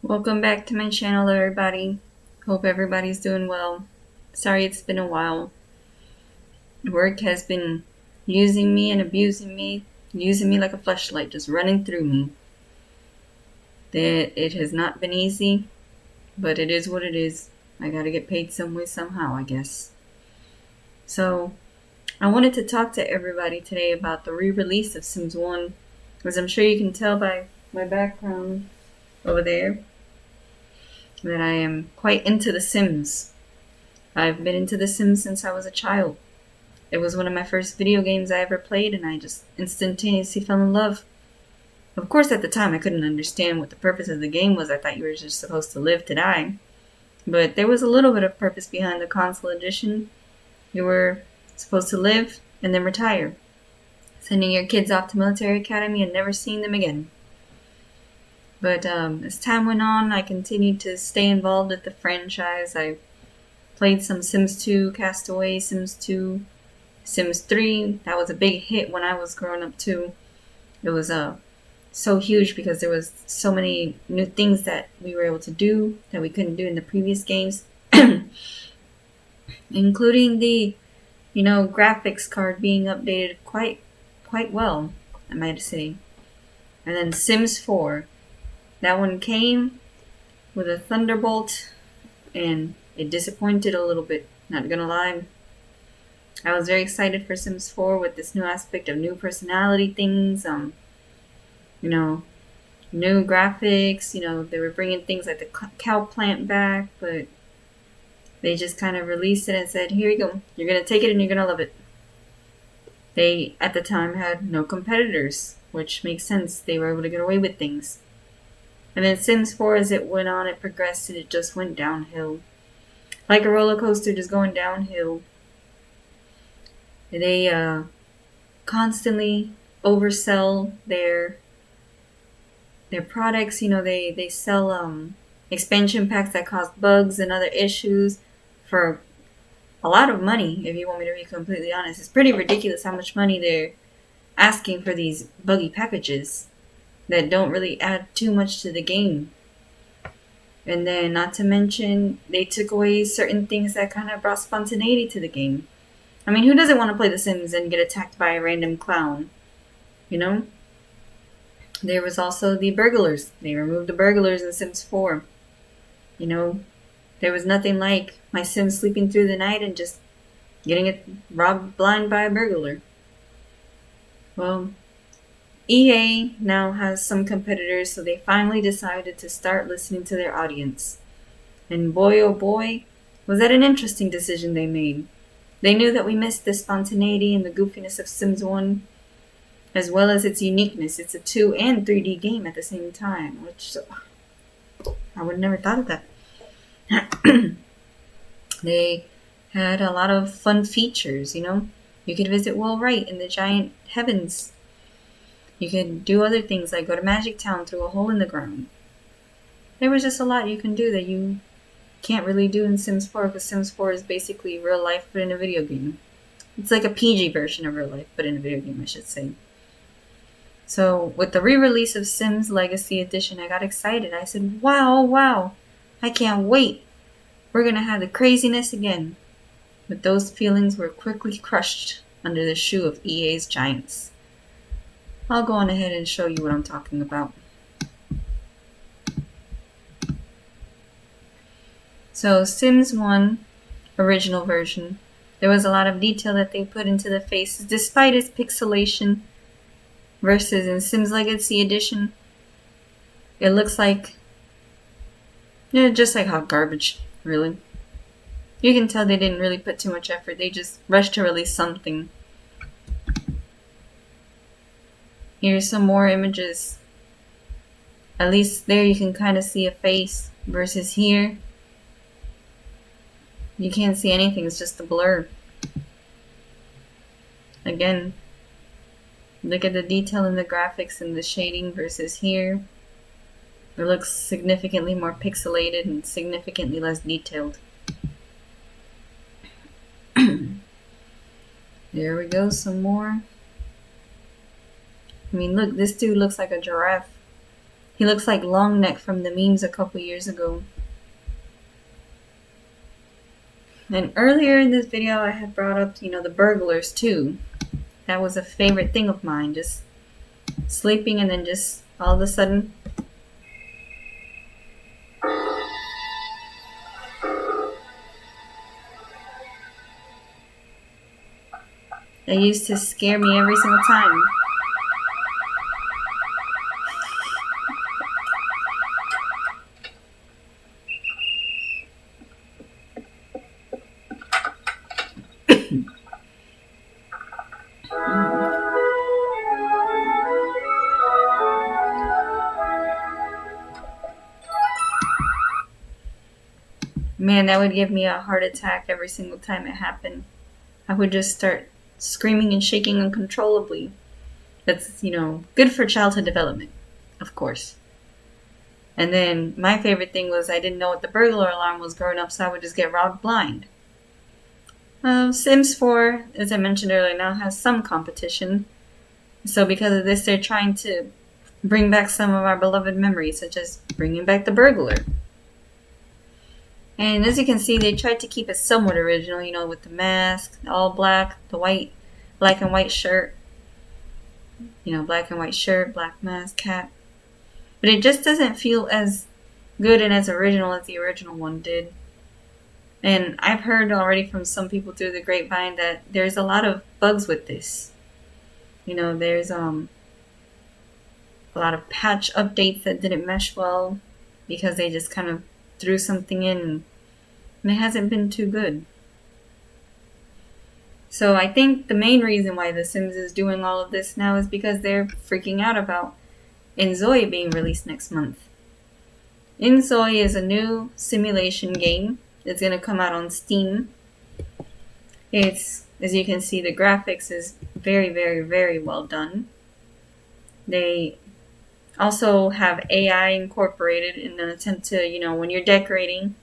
Welcome back to my channel, everybody. Hope everybody's doing well. Sorry it's been a while. Work has been using me and abusing me, using me like a fleshlight, just running through me. It has not been easy, but it is what it is. I gotta get paid some way, somehow, I guess. So, I wanted to talk to everybody today about the re-release of Sims 1, as I'm sure you can tell by my background over there that I am quite into The Sims. I've been into The Sims since I was a child. It was one of my first video games I ever played, and I just instantaneously fell in love. Of course, at the time, I couldn't understand what the purpose of the game was. I thought you were just supposed to live to die. But there was a little bit of purpose behind the console edition. You were supposed to live and then retire, sending your kids off to military academy and never seeing them again. But as time went on, I continued to stay involved with the franchise. I played some Sims 2, Castaway, Sims 2, Sims 3. That was a big hit when I was growing up too. It was so huge because there was so many new things that we were able to do that we couldn't do in the previous games, including the graphics card being updated quite well, I might say. And then Sims 4. That one came with a thunderbolt, and it disappointed a little bit, not gonna lie. I was very excited for Sims 4 with this new aspect of new personality things, new graphics. They were bringing things like the cow plant back, but they just kind of released it and said, here you go, you're gonna take it and you're gonna love it. They, at the time, had no competitors, which makes sense. They were able to get away with things. And then Sims 4, as it went on, it progressed and it just went downhill. Like a roller coaster, just going downhill. They constantly oversell their products. They sell expansion packs that cause bugs and other issues for a lot of money, if you want me to be completely honest. It's pretty ridiculous how much money they're asking for these buggy packages that don't really add too much to the game. And then, not to mention, they took away certain things that kind of brought spontaneity to the game. I mean, who doesn't want to play The Sims and get attacked by a random clown? There was also the burglars. They removed the burglars in Sims 4. There was nothing like my Sims sleeping through the night and just getting it robbed blind by a burglar. Well, EA now has some competitors, so they finally decided to start listening to their audience. And boy, oh boy, was that an interesting decision they made. They knew that we missed the spontaneity and the goofiness of Sims 1, as well as its uniqueness. It's a 2 and 3D game at the same time, which I would have never thought of that. They had a lot of fun features, You could visit Will Wright in the giant heavens. You could do other things like go to Magic Town through a hole in the ground. There was just a lot you can do that you can't really do in Sims 4, because Sims 4 is basically real life but in a video game. It's like a PG version of real life but in a video game, I should say. So with the re-release of Sims Legacy Edition, I got excited. I said, wow, I can't wait. We're going to have the craziness again. But those feelings were quickly crushed under the shoe of EA's giants. I'll go on ahead and show you what I'm talking about. So Sims 1 original version, there was a lot of detail that they put into the faces despite its pixelation, versus in Sims Legacy Edition, it looks like just like hot garbage, really. You can tell they didn't really put too much effort. They just rushed to release something. Here's some more images. At least there you can kind of see a face, versus here you can't see anything. It's just a blur. Again, look at the detail in the graphics and the shading versus here. It looks significantly more pixelated and significantly less detailed. There we go, some more. I mean, look, this dude looks like a giraffe. He looks like Long Neck from the memes a couple years ago. And earlier in this video, I had brought up, the burglars too. That was a favorite thing of mine. Just sleeping and then just all of a sudden. They used to scare me every single time. Man, that would give me a heart attack every single time it happened. I would just start screaming and shaking uncontrollably. That's, good for childhood development, of course. And then my favorite thing was I didn't know what the burglar alarm was growing up, so I would just get robbed blind. Sims 4, as I mentioned earlier, now has some competition. So because of this, they're trying to bring back some of our beloved memories, such as bringing back the burglar. And as you can see, they tried to keep it somewhat original, with the mask, all black, the black and white shirt. Black and white shirt, black mask, cap. But it just doesn't feel as good and as original as the original one did. And I've heard already from some people through the grapevine that there's a lot of bugs with this. There's a lot of patch updates that didn't mesh well because they just kind of threw something in and it hasn't been too good. So I think the main reason why The Sims is doing all of this now is because they're freaking out about inZoi being released next month. inZoi is a new simulation game. It's going to come out on Steam. It's, as you can see, the graphics is very, very, very well done. They also have AI incorporated in an attempt to, when you're decorating,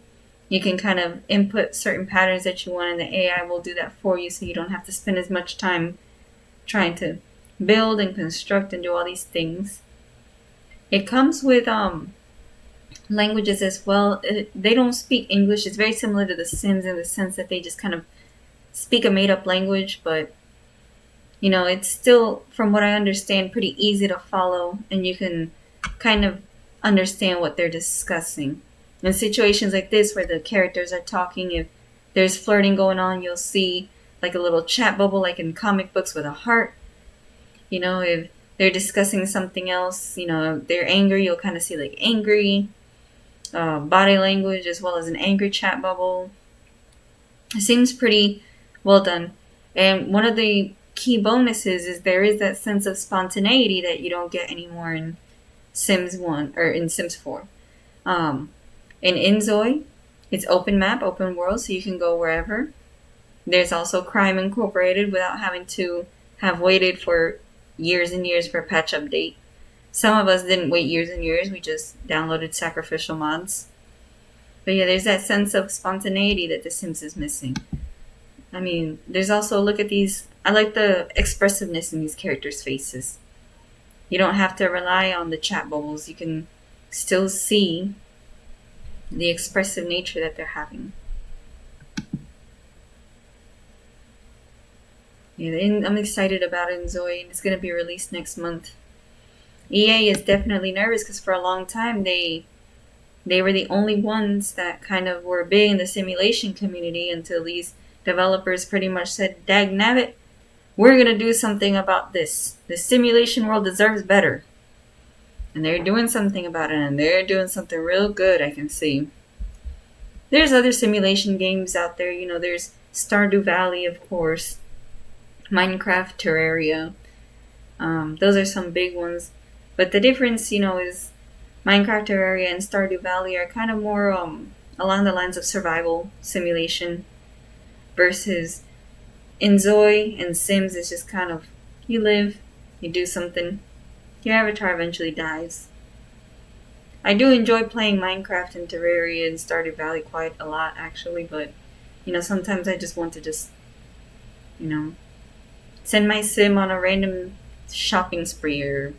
you can kind of input certain patterns that you want and the AI will do that for you so you don't have to spend as much time trying to build and construct and do all these things. It comes with languages as well. They don't speak English. It's very similar to The Sims in the sense that they just kind of speak a made-up language, but it's still, from what I understand, pretty easy to follow, and you can kind of understand what they're discussing. In situations like this where the characters are talking, if there's flirting going on, you'll see like a little chat bubble like in comic books with a heart. If they're discussing something else, they're angry, you'll kind of see like angry body language as well as an angry chat bubble. It seems pretty well done. And one of the key bonuses is there is that sense of spontaneity that you don't get anymore in Sims 1 or in Sims 4. In inZoi, it's open map, open world, so you can go wherever. There's also crime incorporated without having to have waited for years and years for a patch update. Some of us didn't wait years and years, we just downloaded sacrificial mods. But yeah, there's that sense of spontaneity that The Sims is missing. I mean, there's also, look at these, I like the expressiveness in these characters' faces. You don't have to rely on the chat bubbles. You can still see the expressive nature that they're having. Yeah, I'm excited about inZoi, and it's going to be released next month. EA is definitely nervous because for a long time they were the only ones that kind of were big in the simulation community until these developers pretty much said, dag nabbit, we're going to do something about this. The simulation world deserves better. And they're doing something about it, and they're doing something real good, I can see. There's other simulation games out there. There's Stardew Valley, of course. Minecraft, Terraria. Those are some big ones. But the difference, is Minecraft, Terraria, and Stardew Valley are kind of more along the lines of survival simulation versus inZoi and Sims is just kind of, you live, you do something, your avatar eventually dies. I do enjoy playing Minecraft and Terraria and Stardew Valley quite a lot, actually, but, sometimes I just want to just, send my sim on a random shopping spree or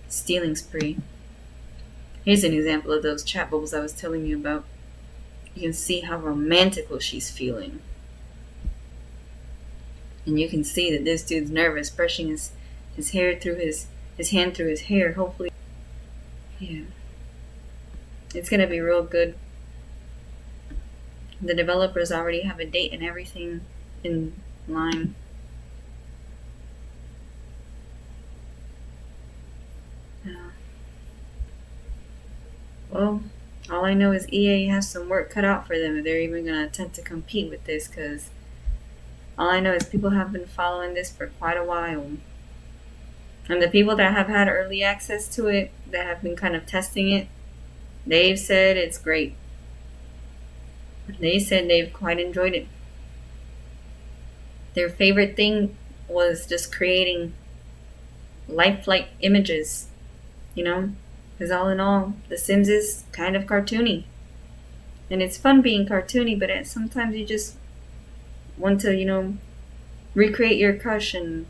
stealing spree. Here's an example of those chat bubbles I was telling you about. You can see how romantical she's feeling. And you can see that this dude's nervous, brushing his hair through his hand through his hair. Hopefully, yeah. It's gonna be real good. The developers already have a date and everything in line. Well, all I know is EA has some work cut out for them if they're even going to attempt to compete with this, because all I know is people have been following this for quite a while. And the people that have had early access to it, that have been kind of testing it, they've said it's great. They said they've quite enjoyed it. Their favorite thing was just creating lifelike images, you know? Because all in all, The Sims is kind of cartoony. And it's fun being cartoony, but sometimes you just want to, recreate your crush and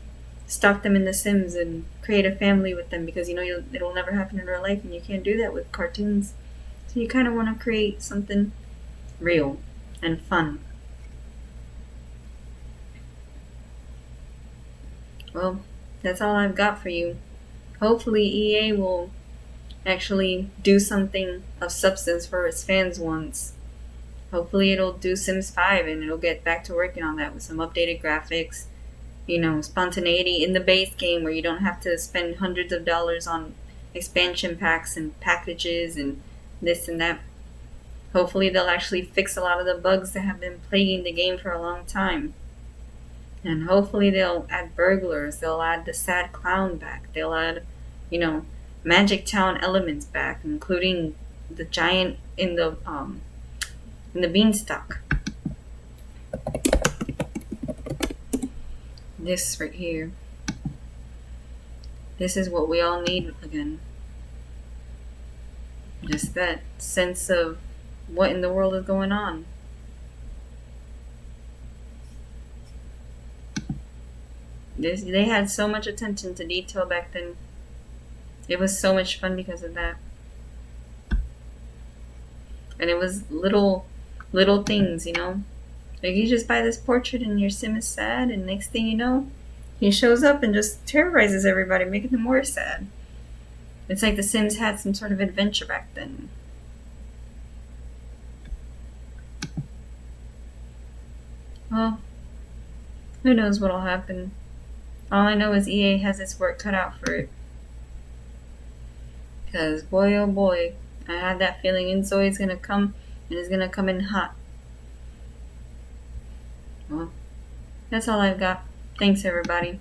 stalk them in The Sims and create a family with them, because it'll never happen in real life and you can't do that with cartoons. So you kind of want to create something real and fun. Well, that's all I've got for you. Hopefully EA will actually do something of substance for its fans once. Hopefully it'll do Sims 5 and it'll get back to working on that with some updated graphics, spontaneity in the base game where you don't have to spend hundreds of dollars on expansion packs and packages and this and that. Hopefully they'll actually fix a lot of the bugs that have been plaguing the game for a long time. And hopefully they'll add burglars, they'll add the sad clown back, they'll add, Magic Town elements back, including the giant in the beanstalk. This right here. This is what we all need again. Just that sense of what in the world is going on. They had so much attention to detail back then. It was so much fun because of that. And it was little things, Like you just buy this portrait and your sim is sad, and next thing you know, he shows up and just terrorizes everybody, making them more sad. It's like the Sims had some sort of adventure back then. Well, who knows what'll happen. All I know is EA has its work cut out for it. Because boy oh boy, I had that feeling inZoi is going to come, and it's going to come in hot. Well, that's all I've got. Thanks everybody.